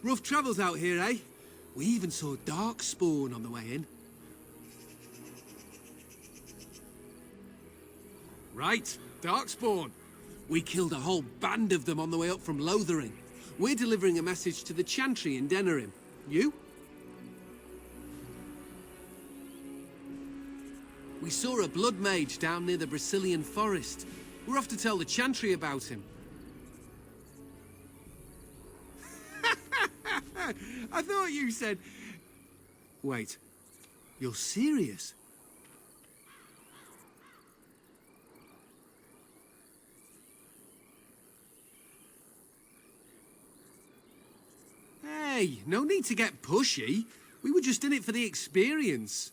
Rough travels out here, eh? We even saw Darkspawn on the way in. Right, Darkspawn. We killed a whole band of them on the way up from Lothering. We're delivering a message to the Chantry in Denerim. You? We saw a blood mage down near the Brazilian forest. We're off to tell the Chantry about him. I thought you said... Wait, you're serious? Hey, no need to get pushy. We were just in it for the experience.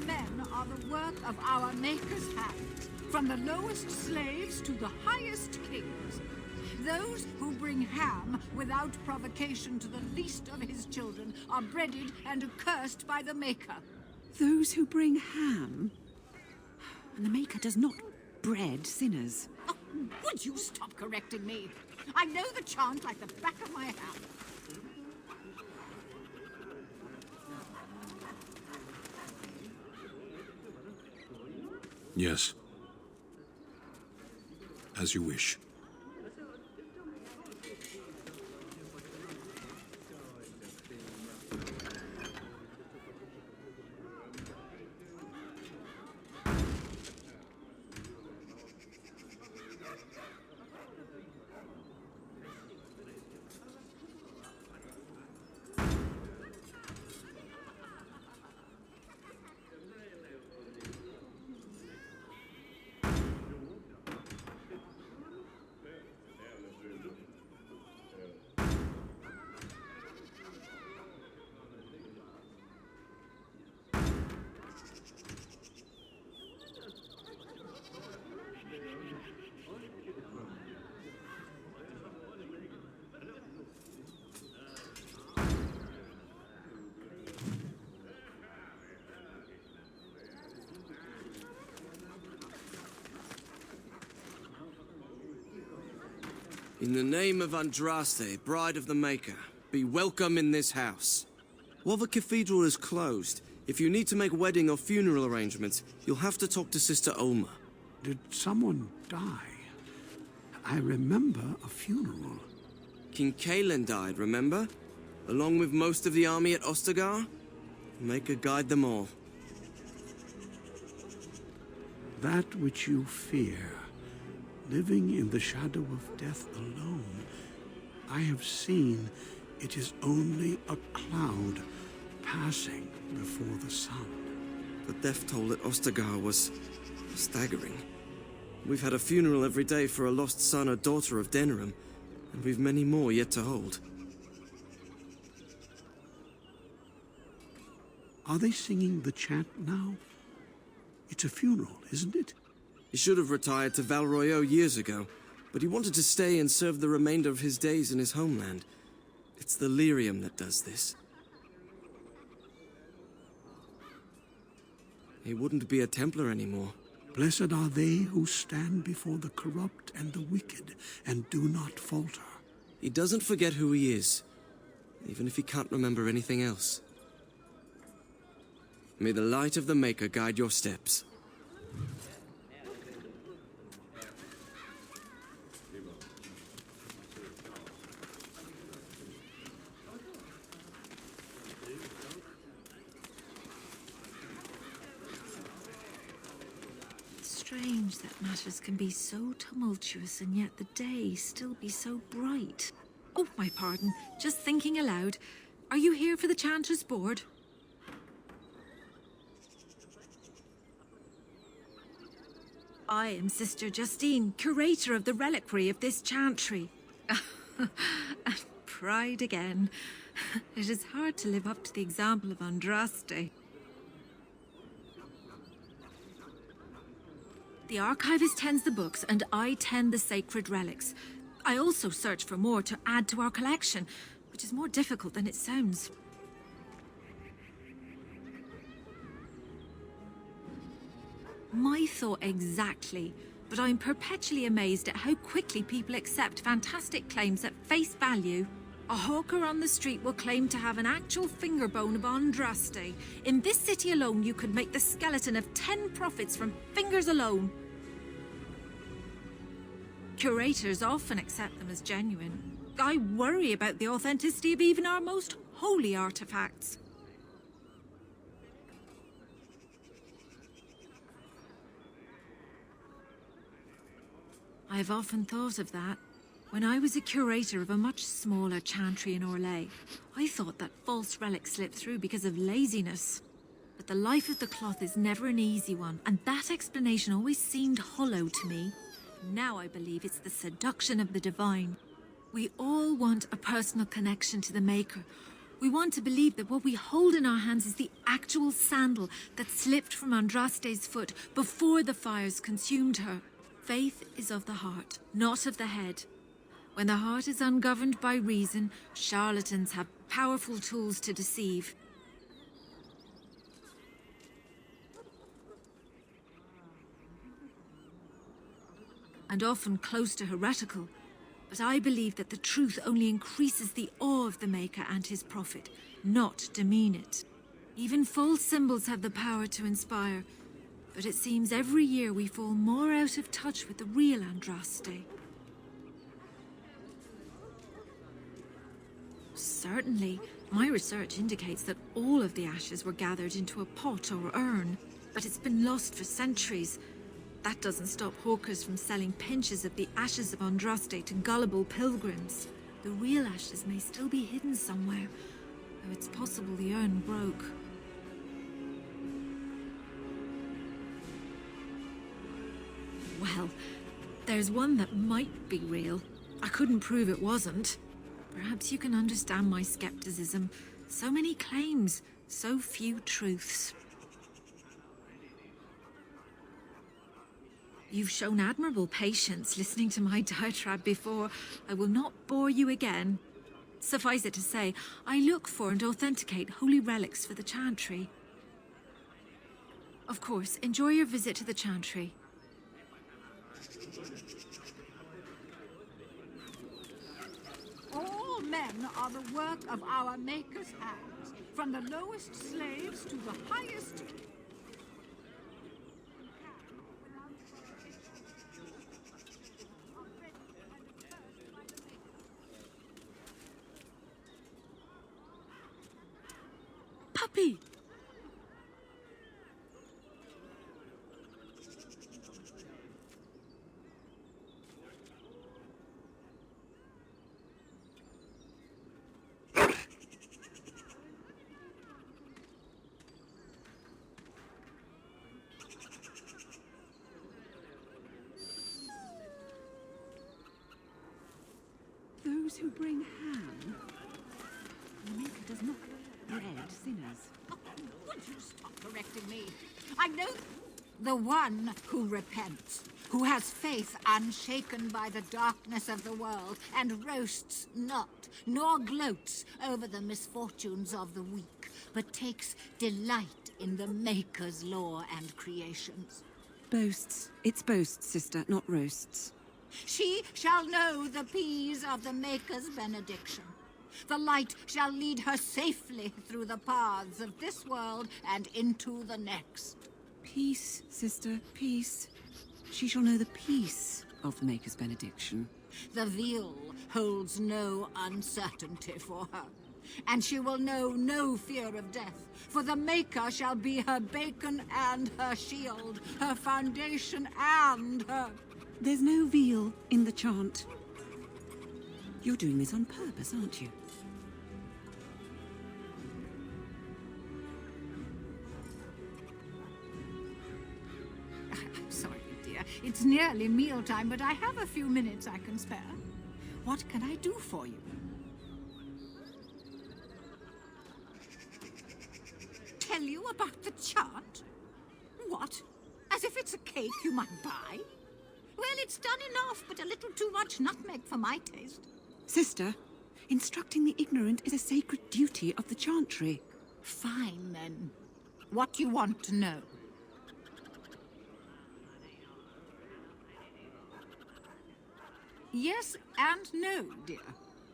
Men are the work of our Maker's hands, from the lowest slaves to the highest kings. Those who bring ham without provocation to the least of his children are breaded and accursed by the Maker. Those who bring ham? And the Maker does not bread sinners. Oh, would you stop correcting me? I know the chant like the back of my hand. Yes. As you wish. In the name of Andraste, bride of the Maker, be welcome in this house. While the cathedral is closed, if you need to make wedding or funeral arrangements, you'll have to talk to Sister Olma. Did someone die? I remember a funeral. King Kalen died, remember? Along with most of the army at Ostagar? Maker guide them all. That which you fear, living in the shadow of death alone, I have seen it is only a cloud passing before the sun. The death toll at Ostagar was staggering. We've had a funeral every day for a lost son or daughter of Denerim, and we've many more yet to hold. Are they singing the chant now? It's a funeral, isn't it? He should have retired to Valroyo years ago, but he wanted to stay and serve the remainder of his days in his homeland. It's the lyrium that does this. He wouldn't be a Templar anymore. Blessed are they who stand before the corrupt and the wicked and do not falter. He doesn't forget who he is, even if he can't remember anything else. May the light of the Maker guide your steps. Strange that matters can be so tumultuous and yet the day still be so bright. Oh, my pardon. Just thinking aloud. Are you here for the Chanter's Board? I am Sister Justine, curator of the reliquary of this chantry. And pride again. It is hard to live up to the example of Andraste. The archivist tends the books, and I tend the sacred relics. I also search for more to add to our collection, which is more difficult than it sounds. My thought exactly, but I'm perpetually amazed at how quickly people accept fantastic claims at face value. A hawker on the street will claim to have an actual finger bone of Andraste. In this city alone, you could make the skeleton of 10 prophets from fingers alone. Curators often accept them as genuine. I worry about the authenticity of even our most holy artifacts. I've often thought of that. When I was a curator of a much smaller chantry in Orlais, I thought that false relics slipped through because of laziness. But the life of the cloth is never an easy one, and that explanation always seemed hollow to me. Now I believe it's the seduction of the divine. We all want a personal connection to the Maker. We want to believe that what we hold in our hands is the actual sandal that slipped from Andraste's foot before the fires consumed her. Faith is of the heart, not of the head. When the heart is ungoverned by reason, charlatans have powerful tools to deceive. And often close to heretical. But I believe that the truth only increases the awe of the Maker and his prophet, not demean it. Even false symbols have the power to inspire, but it seems every year we fall more out of touch with the real Andraste. Certainly, my research indicates that all of the ashes were gathered into a pot or urn, but it's been lost for centuries. That doesn't stop hawkers from selling pinches of the ashes of Andraste to gullible pilgrims. The real ashes may still be hidden somewhere, though it's possible the urn broke. Well, there's one that might be real. I couldn't prove it wasn't. Perhaps you can understand my skepticism. So many claims, so few truths. You've shown admirable patience listening to my diatribe before. I will not bore you again. Suffice it to say, I look for and authenticate holy relics for the chantry. Of course, enjoy your visit to the chantry. All men are the work of our Maker's hands, from the lowest slaves to the highest. Puppy! Those who bring ham. The Maker does not bread sinners. Oh, would you stop correcting me? I know the one who repents, who has faith unshaken by the darkness of the world, and roasts not, nor gloats over the misfortunes of the weak, but takes delight in the Maker's law and creations. Boasts. It's boasts, sister, not roasts. She shall know the peas of the Maker's benediction. The light shall lead her safely through the paths of this world and into the next. Peace, sister, peace. She shall know the peace of the Maker's benediction. The veil holds no uncertainty for her, and she will know no fear of death, for the Maker shall be her beacon and her shield, her foundation and her... There's no veal in the chant. You're doing this on purpose, aren't you? I'm sorry, dear. It's nearly mealtime, but I have a few minutes I can spare. What can I do for you? Tell you about the chant? What? As if it's a cake you might buy? Well, it's done enough, but a little too much nutmeg for my taste. Sister, instructing the ignorant is a sacred duty of the chantry. Fine, then. What do you want to know? Yes and no, dear.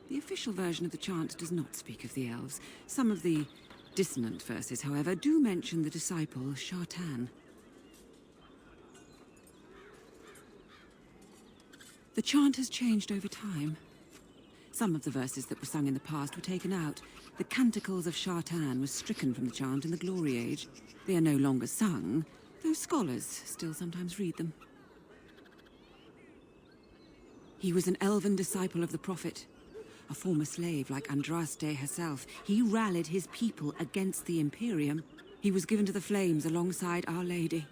The official version of the chant does not speak of the elves. Some of the dissonant verses, however, do mention the disciple Shartan. The chant has changed over time. Some of the verses that were sung in the past were taken out. The canticles of Shartan were stricken from the chant in the Glory Age. They are no longer sung, though scholars still sometimes read them. He was an elven disciple of the Prophet. A former slave like Andraste herself, he rallied his people against the Imperium. He was given to the flames alongside Our Lady.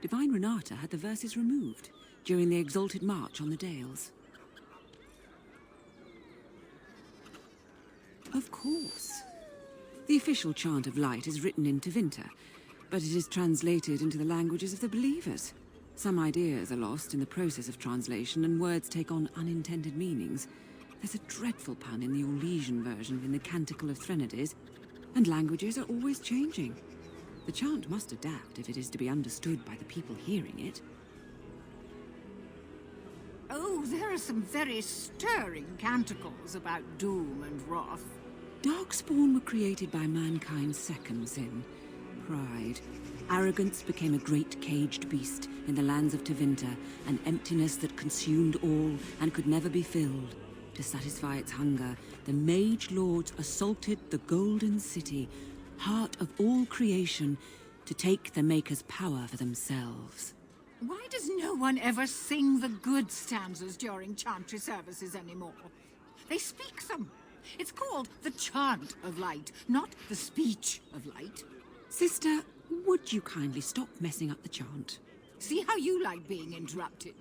Divine Renata had the verses removed during the Exalted March on the Dales. Of course. The official chant of light is written in Tevinter, but it is translated into the languages of the believers. Some ideas are lost in the process of translation, and words take on unintended meanings. There's a dreadful pun in the Orlesian version in the Canticle of Threnodies, and languages are always changing. The chant must adapt if it is to be understood by the people hearing it. Oh, there are some very stirring canticles about doom and wrath. Darkspawn were created by mankind's second sin, pride. Arrogance became a great caged beast in the lands of Tevinter, an emptiness that consumed all and could never be filled. To satisfy its hunger, the mage lords assaulted the Golden City, heart of all creation, to take the Maker's power for themselves. Why does no one ever sing the good stanzas during chantry services anymore? They speak them. It's called the chant of light, not the speech of light. Sister, would you kindly stop messing up the chant? See how you like being interrupted.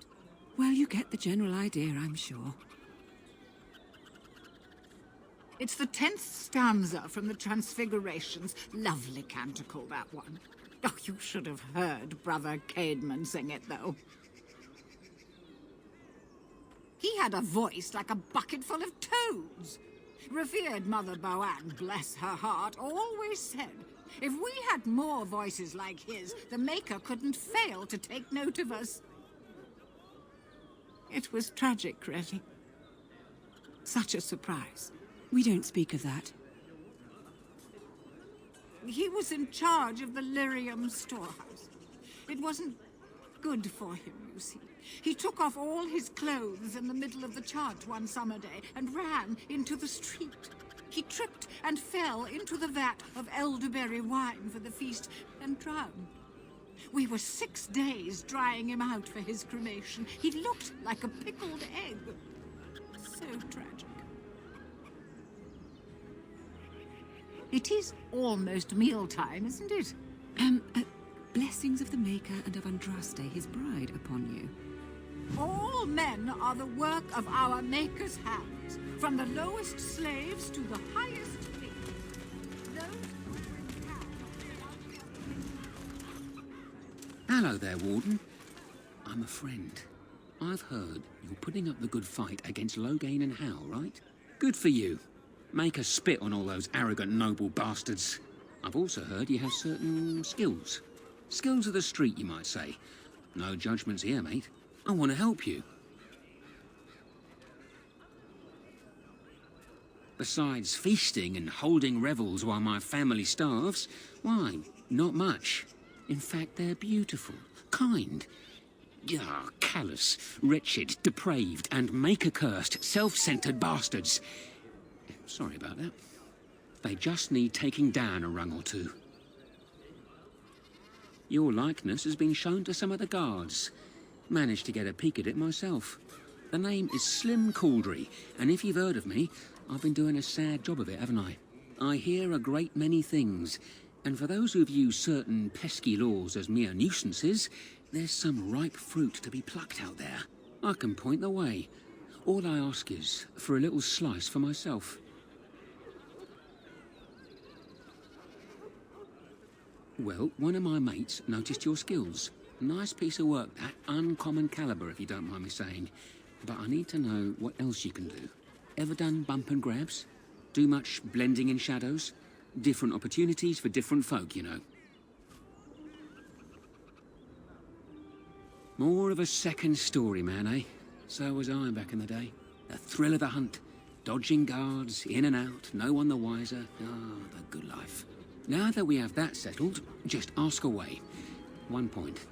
Well, you get the general idea, I'm sure. It's the 10th stanza from the Transfigurations. Lovely canticle, that one. Oh, you should have heard Brother Caedmon sing it, though. He had a voice like a bucket full of toads. Revered Mother Boann, bless her heart, always said, if we had more voices like his, the Maker couldn't fail to take note of us. It was tragic, really. Such a surprise. We don't speak of that. He was in charge of the lyrium storehouse. It wasn't good for him, you see. He took off all his clothes in the middle of the chant one summer day and ran into the street. He tripped and fell into the vat of elderberry wine for the feast and drowned. We were 6 days drying him out for his cremation. He looked like a pickled egg. So tragic. It is almost mealtime, isn't it? Blessings of the Maker and of Andraste, his bride, upon you. All men are the work of our Maker's hands, from the lowest slaves to the highest kings. Those who bring Hello there, Warden. I'm a friend. I've heard you're putting up the good fight against Loghain and Hal, right? Good for you. Make a spit on all those arrogant noble bastards. I've also heard you have certain skills. Skills of the street, you might say. No judgments here, mate. I want to help you. Besides feasting and holding revels while my family starves, why, not much. In fact, they're beautiful, kind, callous, wretched, depraved, and maker-cursed, self-centered bastards. Sorry about that. They just need taking down a rung or two. Your likeness has been shown to some of the guards. Managed to get a peek at it myself. The name is Slim Cauldry, and if you've heard of me, I've been doing a sad job of it, haven't I? I hear a great many things, and for those who view certain pesky laws as mere nuisances, there's some ripe fruit to be plucked out there. I can point the way. All I ask is for a little slice for myself. Well, one of my mates noticed your skills. Nice piece of work, that. Uncommon caliber, if you don't mind me saying. But I need to know what else you can do. Ever done bump and grabs? Do much blending in shadows? Different opportunities for different folk, you know. More of a second story man, eh? So was I back in the day. The thrill of the hunt. Dodging guards, in and out, no one the wiser. Ah, the good life. Now that we have that settled, just ask away. One point.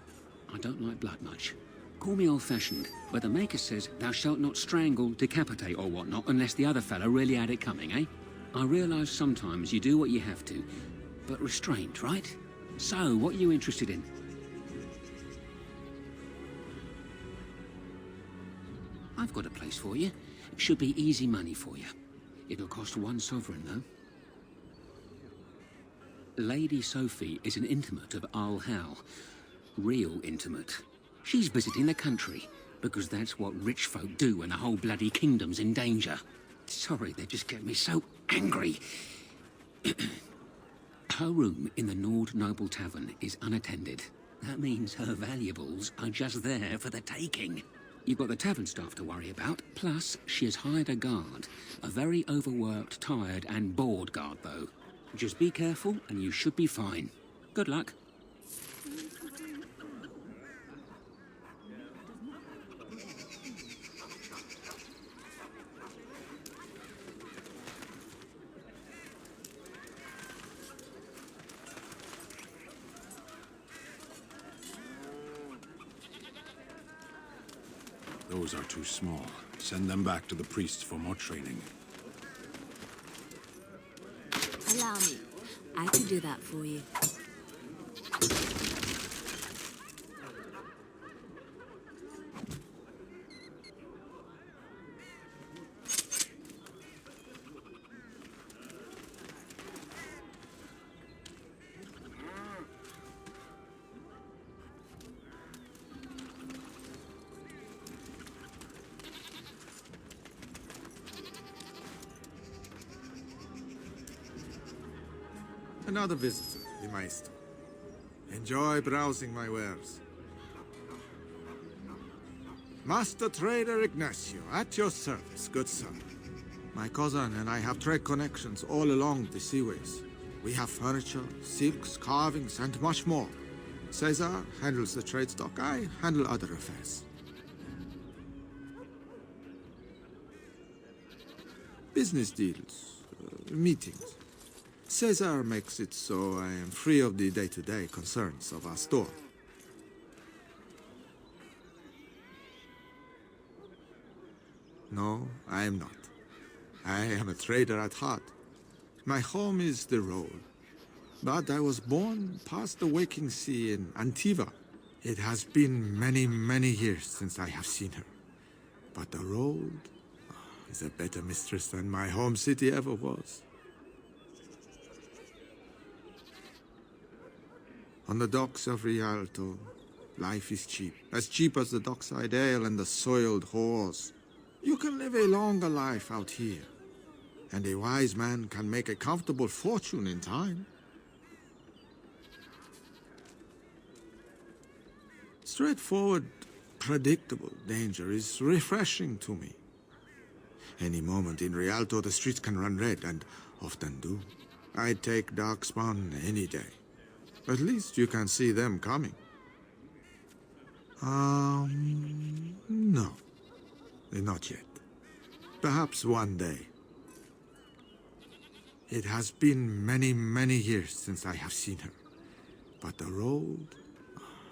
I don't like blood much. Call me old-fashioned, but the Maker says thou shalt not strangle, decapitate or whatnot unless the other fella really had it coming, eh? I realise sometimes you do what you have to, but restraint, right? So, what are you interested in? I've got a place for you. Should be easy money for you. It'll cost 1 sovereign, though. Lady Sophie is an intimate of Al Hal. Real intimate. She's visiting the country, because that's what rich folk do when the whole bloody kingdom's in danger. Sorry, they just get me so angry. Her room in the Nord Noble Tavern is unattended. That means her valuables are just there for the taking. You've got the tavern staff to worry about, plus she has hired a guard. A very overworked, tired and bored guard, though. Just be careful and you should be fine. Good luck. Those are too small. Send them back to the priests for more training. Allow me. I can do that for you. Another visitor, the Maestro. Enjoy browsing my wares. Master Trader Ignacio, at your service, good sir. My cousin and I have trade connections all along the seaways. We have furniture, silks, carvings, and much more. Caesar handles the trade stock, I handle other affairs. Business deals, meetings. Caesar makes it so I am free of the day-to-day concerns of our store. No, I am not. I am a trader at heart. My home is the road. But I was born past the waking sea in Antiva. It has been many, many years since I have seen her. But the road is a better mistress than my home city ever was. On the docks of Rialto, life is cheap. As cheap as the dockside ale and the soiled whores. You can live a longer life out here. And a wise man can make a comfortable fortune in time. Straightforward, predictable danger is refreshing to me. Any moment in Rialto, the streets can run red, and often do. I'd take Darkspawn any day. At least you can see them coming. No. Not yet. Perhaps one day. It has been many, many years since I have seen her. But the road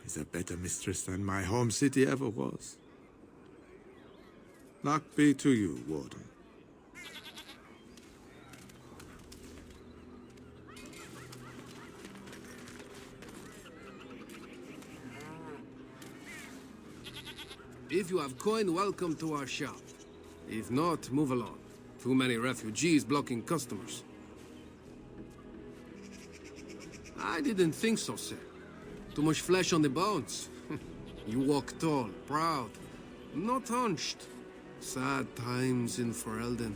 is a better mistress than my home city ever was. Luck be to you, Warden. If you have coin, welcome to our shop. If not, move along. Too many refugees blocking customers. I didn't think so, sir. Too much flesh on the bones. You walk tall, proud, not hunched. Sad times in Ferelden.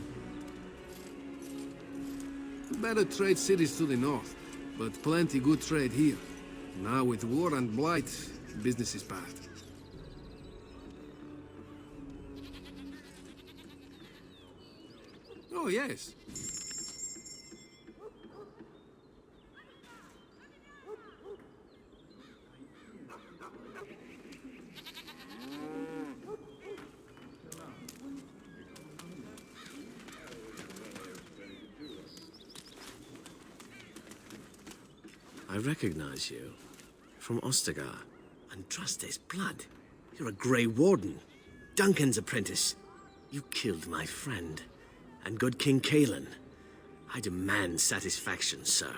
Better trade cities to the north, but plenty good trade here. Now with war and blight, business is bad. Oh, yes. I recognize you. From Ostagar. Andraste's blood. You're a Grey Warden. Duncan's apprentice. You killed my friend. And good King Cailan. I demand satisfaction, sir.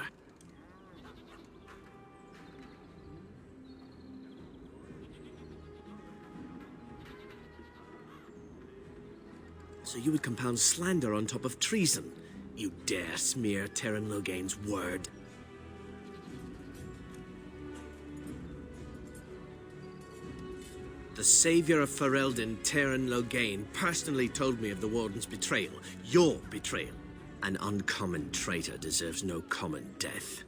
So you would compound slander on top of treason? You dare smear Teyrn Loghain's word? The savior of Ferelden, Teyrn Loghain, personally told me of the Warden's betrayal. Your betrayal. An uncommon traitor deserves no common death.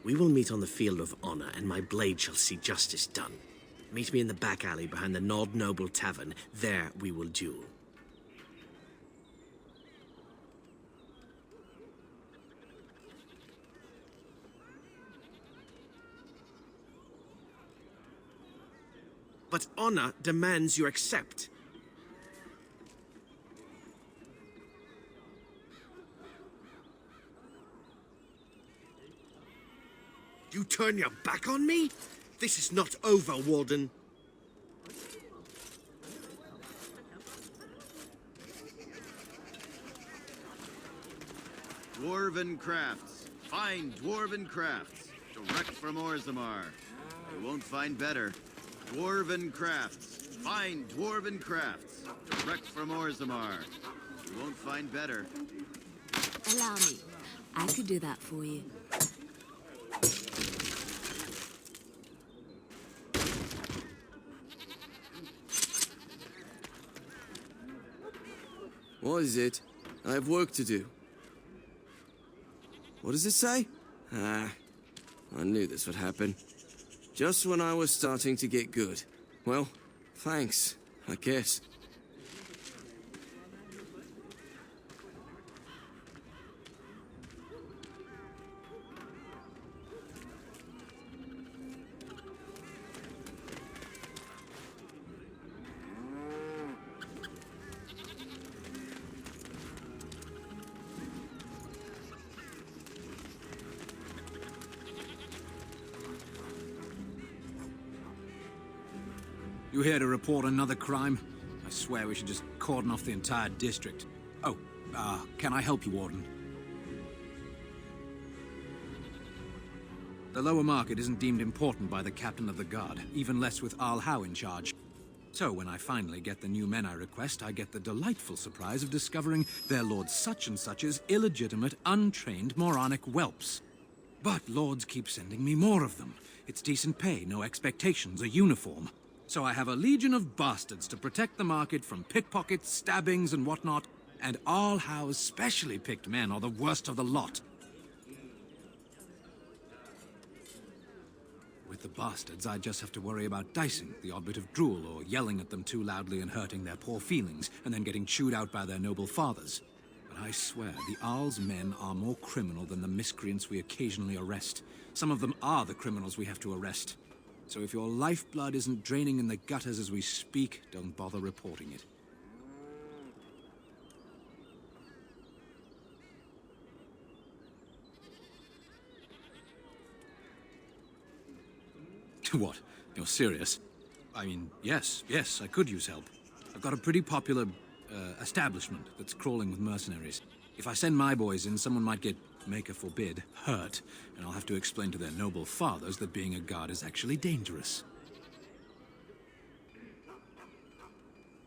We will meet on the field of honor, and my blade shall see justice done. Meet me in the back alley behind the Nod Noble Tavern. There we will duel. But honor demands you accept. You turn your back on me? This is not over, Warden. Dwarven crafts. Fine dwarven crafts. Direct from Orzammar. You won't find better. Dwarven crafts. Fine dwarven crafts. Direct from Orzammar. You won't find better. Allow me. I could do that for you. What is it? I have work to do. What does it say? Ah, I knew this would happen. Just when I was starting to get good. Well, thanks, I guess. You here to report another crime? I swear we should just cordon off the entire district. Oh, can I help you, Warden? The lower market isn't deemed important by the captain of the guard, even less with Arl Howe in charge. So when I finally get the new men I request, I get the delightful surprise of discovering their Lord Such-and-Such's illegitimate, untrained, moronic whelps. But lords keep sending me more of them. It's decent pay, no expectations, a uniform. So I have a legion of bastards to protect the market from pickpockets, stabbings, and whatnot, and Arl Howe's specially picked men are the worst of the lot. With the bastards, I just have to worry about dicing, the odd bit of drool, or yelling at them too loudly and hurting their poor feelings, and then getting chewed out by their noble fathers. But I swear, the Arl's men are more criminal than the miscreants we occasionally arrest. Some of them are the criminals we have to arrest. So if your lifeblood isn't draining in the gutters as we speak, don't bother reporting it. What? You're serious? I mean, yes, I could use help. I've got a pretty popular establishment that's crawling with mercenaries. If I send my boys in, someone might get, Maker forbid, hurt, and I'll have to explain to their noble fathers that being a guard is actually dangerous.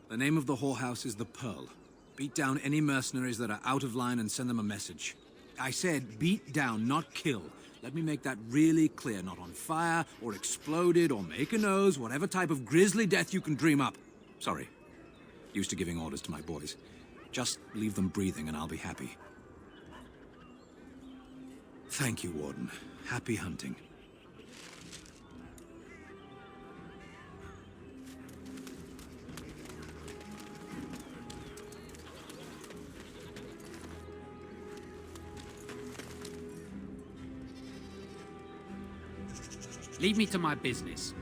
The name of the whorehouse is the Pearl. Beat down any mercenaries that are out of line and send them a message. I said beat down, not kill. Let me make that really clear. Not on fire, or exploded, or make a nose, whatever type of grisly death you can dream up. Sorry. Used to giving orders to my boys. Just leave them breathing and I'll be happy. Thank you, Warden. Happy hunting. Leave me to my business.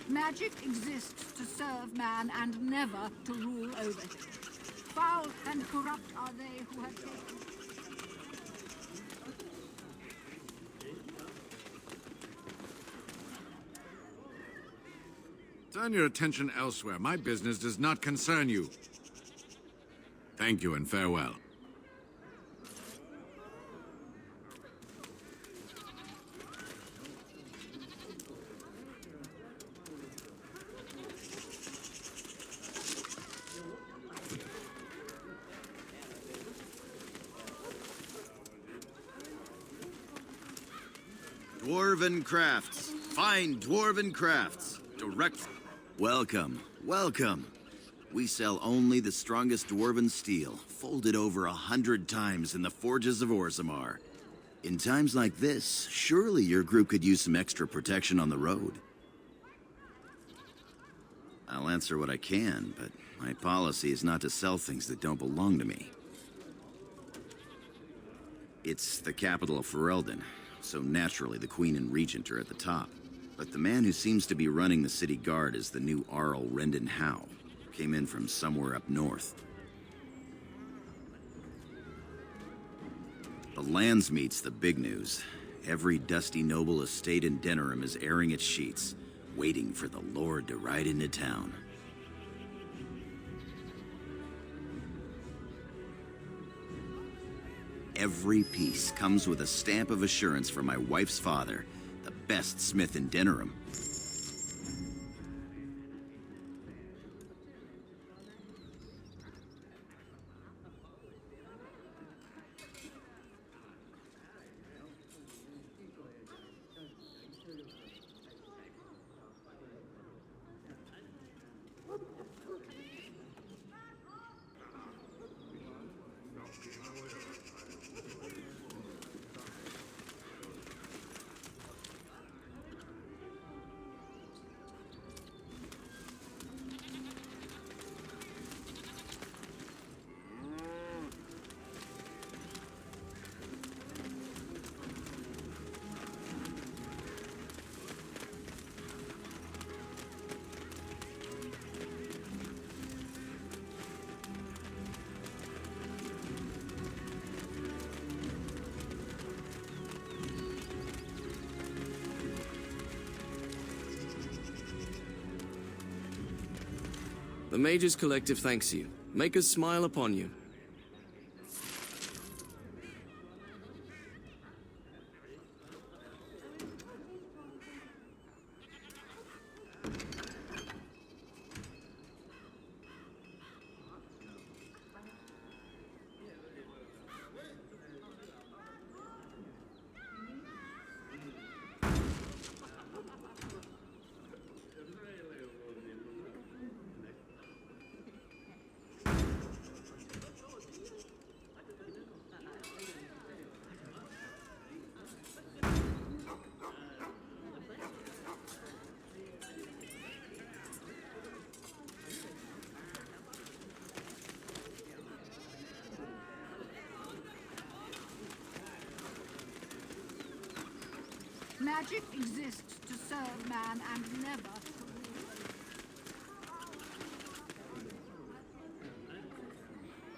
Magic exists to serve man and never to rule over him. Foul and corrupt are they who have taken. Turn your attention elsewhere. My business does not concern you. Thank you and farewell. Dwarven crafts. Fine dwarven crafts. Direct. Welcome. Welcome. We sell only the strongest dwarven steel, folded over 100 times in the forges of Orzammar. In times like this, surely your group could use some extra protection on the road. I'll answer what I can, but my policy is not to sell things that don't belong to me. It's the capital of Ferelden, so naturally the Queen and Regent are at the top. But the man who seems to be running the city guard is the new Arl Rendon Howe. Came in from somewhere up north. The Landsmeet's the big news. Every dusty noble estate in Denerim is airing its sheets, waiting for the Lord to ride into town. Every piece comes with a stamp of assurance from my wife's father, the best smith in Denerim. The Mage's Collective thanks you. Make us smile upon you. Magic exists to serve man and never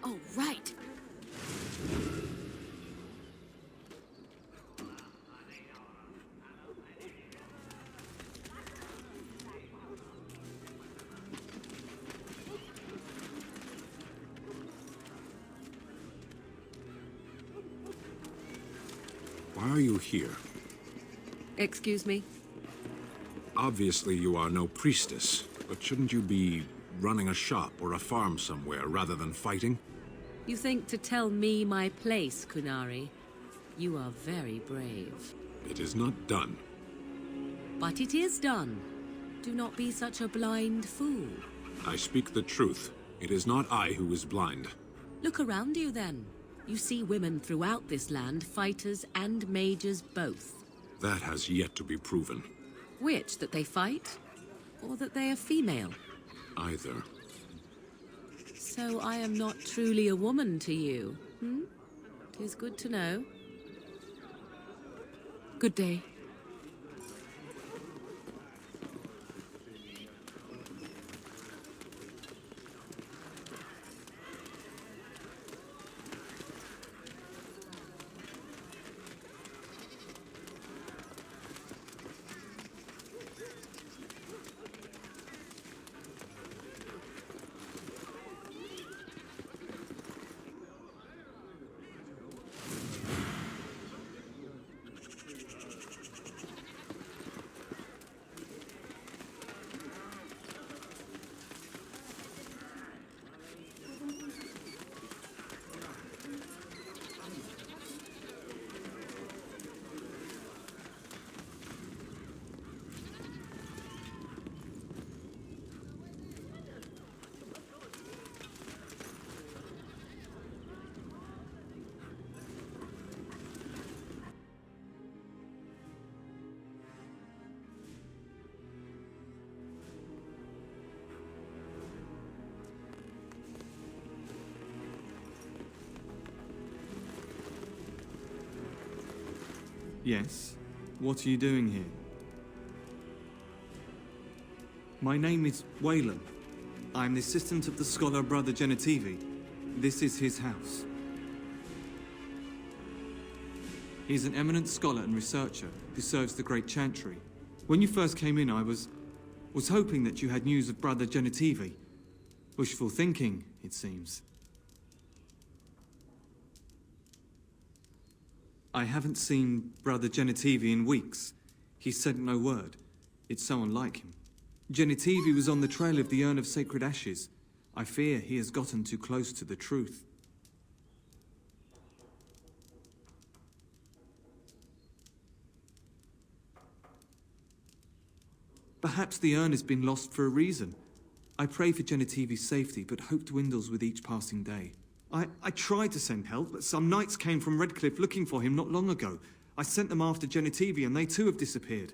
Oh, right. Why are you here? Excuse me? Obviously, you are no priestess, but shouldn't you be running a shop or a farm somewhere rather than fighting? You think to tell me my place, Kunari? You are very brave. It is not done. But it is done. Do not be such a blind fool. I speak the truth. It is not I who is blind. Look around you, then. You see women throughout this land, fighters and mages both. That has yet to be proven. Which, that they fight? Or that they are female? Either. So I am not truly a woman to you, hmm? 'Tis good to know. Good day. Yes? What are you doing here? My name is Wayland. I'm the assistant of the scholar Brother Genetivi. This is his house. He's an eminent scholar and researcher who serves the Great Chantry. When you first came in, I was hoping that you had news of Brother Genetivi. Wishful thinking, it seems. I haven't seen Brother Genetivi in weeks. He sent no word. It's so unlike him. Genetivi was on the trail of the Urn of Sacred Ashes. I fear he has gotten too close to the truth. Perhaps the urn has been lost for a reason. I pray for Genetivi's safety, but hope dwindles with each passing day. I tried to send help, but some knights came from Redcliffe looking for him not long ago. I sent them after Genetivi, and they too have disappeared.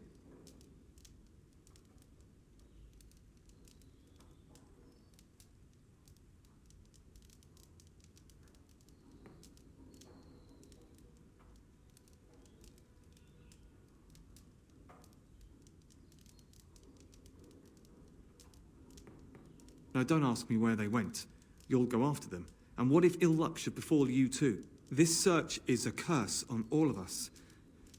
Now, don't ask me where they went. You'll go after them. And what if ill luck should befall you too? This search is a curse on all of us.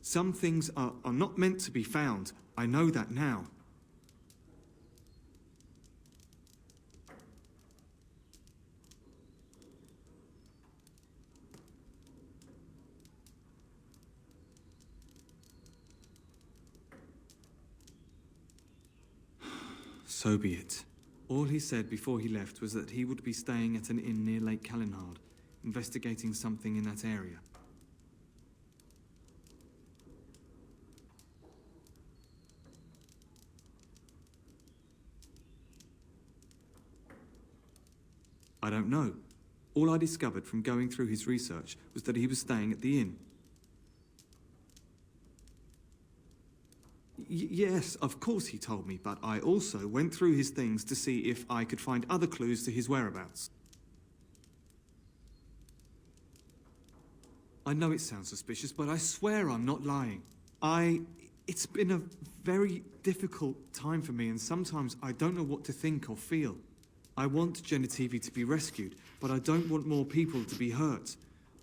Some things are not meant to be found. I know that now. So be it. All he said before he left was that he would be staying at an inn near Lake Calenhard, investigating something in that area. I don't know. All I discovered from going through his research was that he was staying at the inn. Yes, of course he told me, but I also went through his things to see if I could find other clues to his whereabouts. I know it sounds suspicious, but I swear I'm not lying. It's been a very difficult time for me, and sometimes I don't know what to think or feel. I want Genetivi to be rescued, but I don't want more people to be hurt.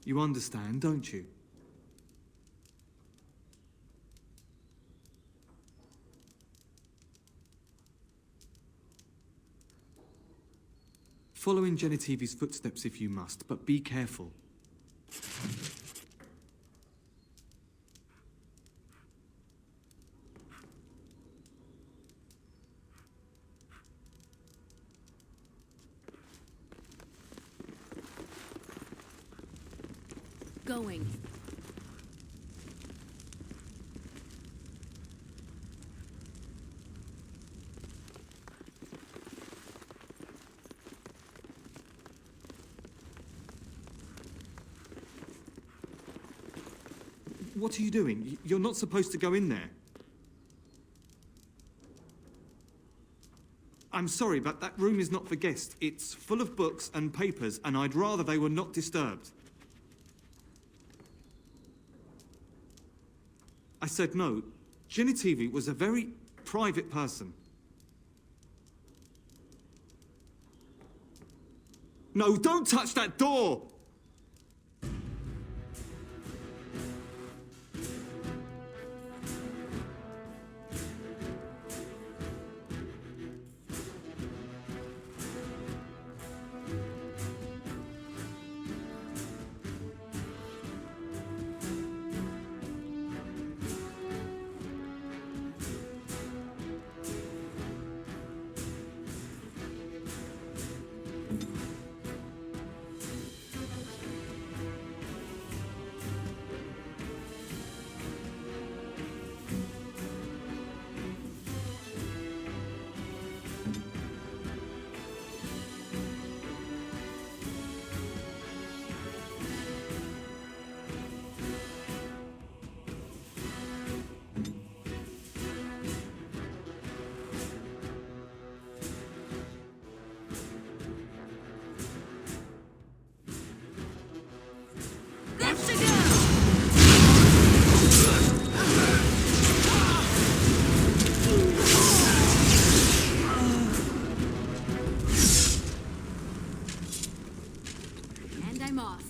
You understand, don't you? Follow in Genetivi's footsteps if you must, but be careful. Going. What are you doing? You're not supposed to go in there. I'm sorry, but that room is not for guests. It's full of books and papers, and I'd rather they were not disturbed. I said no. Genetivi was a very private person. No, don't touch that door! And I'm off.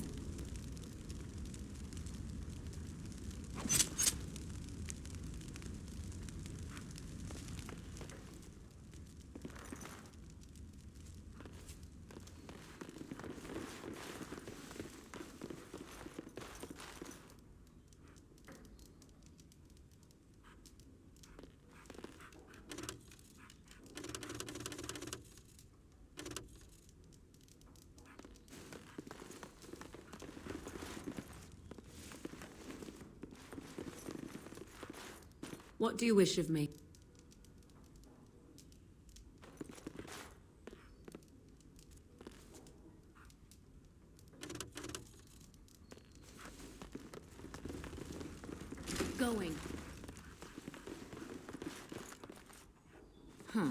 What do you wish of me? Going. Huh.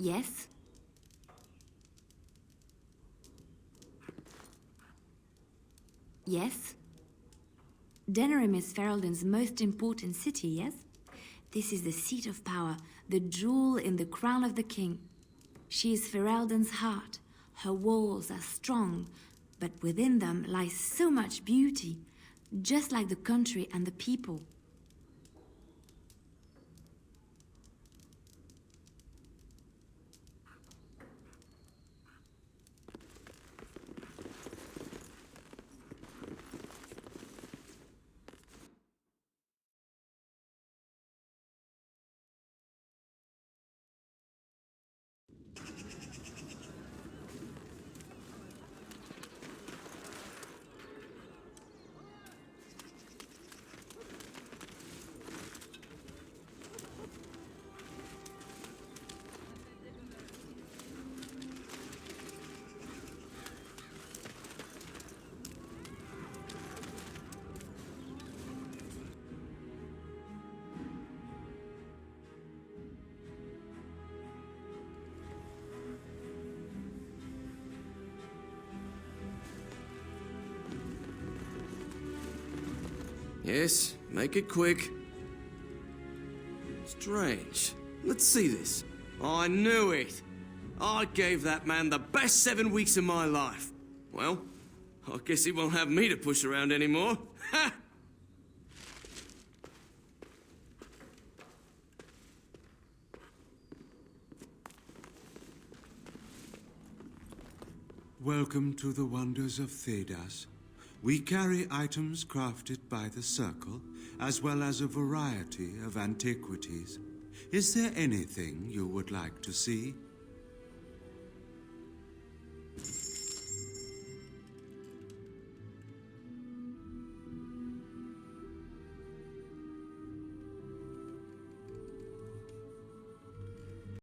Yes? Yes? Denerim is Ferelden's most important city, yes? This is the seat of power, the jewel in the crown of the king. She is Ferelden's heart. Her walls are strong, but within them lies so much beauty, just like the country and the people. Yes, make it quick. Strange. Let's see this. I knew it! I gave that man the best 7 weeks of my life. Well, I guess he won't have me to push around anymore. Ha! Welcome to the wonders of Thedas. We carry items crafted by the Circle, as well as a variety of antiquities. Is there anything you would like to see?